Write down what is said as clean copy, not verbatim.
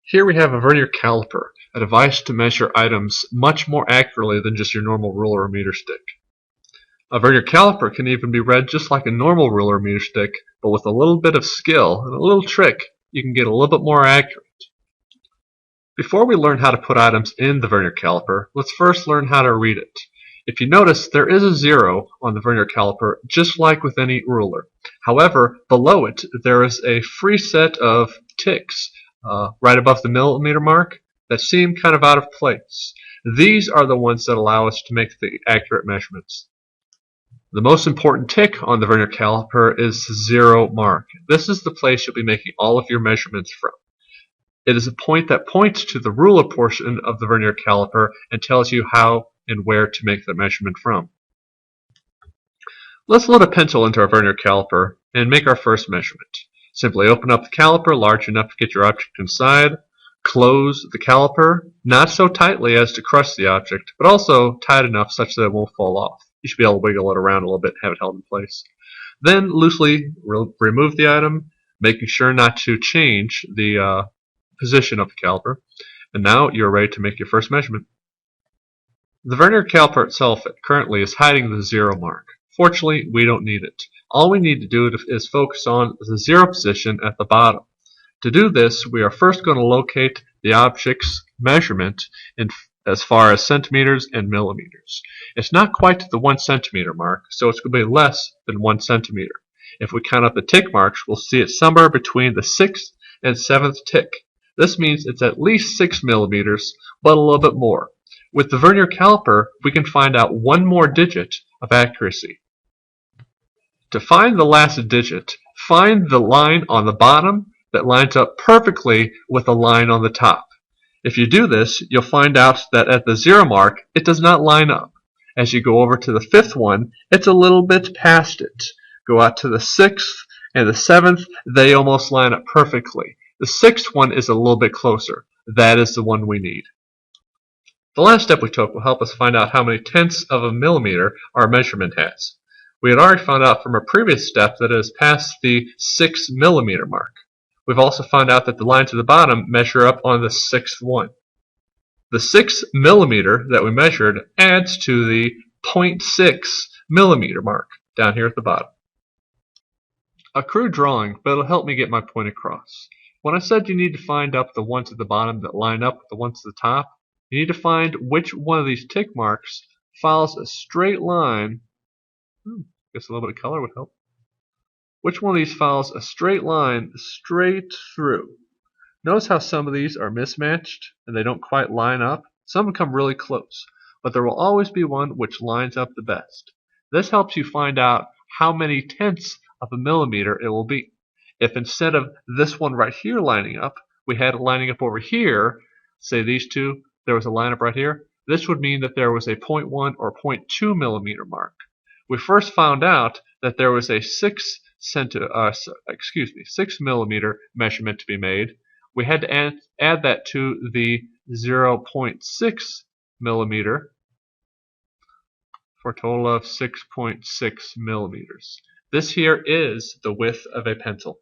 Here we have a vernier caliper, a device to measure items much more accurately than just your normal ruler or meter stick. A vernier caliper can even be read just like a normal ruler or meter stick, but with a little bit of skill and a little trick, you can get a little bit more accurate. Before we learn how to put items in the vernier caliper, let's first learn how to read it. If you notice, there is a 0 on the vernier caliper, just like with any ruler. However, below it, there is a free set of ticks right above the millimeter mark that seem kind of out of place. These are the ones that allow us to make the accurate measurements. The most important tick on the vernier caliper is the 0 mark. This is the place you'll be making all of your measurements from. It is a point that points to the ruler portion of the vernier caliper and tells you how and where to make the measurement from. Let's load a pencil into our vernier caliper and make our first measurement. Simply open up the caliper large enough to get your object inside. Close the caliper, not so tightly as to crush the object, but also tight enough such that it won't fall off. You should be able to wiggle it around a little bit and have it held in place. Then loosely remove the item, making sure not to change the position of the caliper. And now you're ready to make your first measurement. The vernier caliper itself currently is hiding the 0 mark. Fortunately, we don't need it. All we need to do is focus on the 0 position at the bottom. To do this, we are first going to locate the object's measurement as far as centimeters and millimeters. It's not quite to the 1 centimeter mark, so it's going to be less than 1 centimeter. If we count up the tick marks, we'll see it somewhere between the 6th and 7th tick. This means it's at least 6 millimeters, but a little bit more. With the vernier caliper, we can find out one more digit of accuracy. To find the last digit, find the line on the bottom that lines up perfectly with the line on the top. If you do this, you'll find out that at the 0 mark, it does not line up. As you go over to the 5th one, it's a little bit past it. Go out to the 6th and the 7th, they almost line up perfectly. The 6th one is a little bit closer. That is the one we need. The last step we took will help us find out how many tenths of a millimeter our measurement has. We had already found out from a previous step that it has passed the 6 millimeter mark. We've also found out that the lines at the bottom measure up on the 6th one. The 6 millimeter that we measured adds to the 0.6 millimeter mark down here at the bottom. A crude drawing, but it'll help me get my point across. When I said you need to find up the ones at the bottom that line up with the ones at the top, you need to find which one of these tick marks follows a straight line. Guess a little bit of color would help. Which one of these follows a straight line straight through? Notice how some of these are mismatched and they don't quite line up. Some come really close, but there will always be one which lines up the best. This helps you find out how many tenths of a millimeter it will be. If instead of this one right here lining up, we had it lining up over here, say these two, there was a lineup right here, this would mean that there was a 0.1 or 0.2 millimeter mark. We first found out that there was a 6 millimeter measurement to be made. We had to add that to the 0.6 millimeter for a total of 6.6 millimeters. This here is the width of a pencil.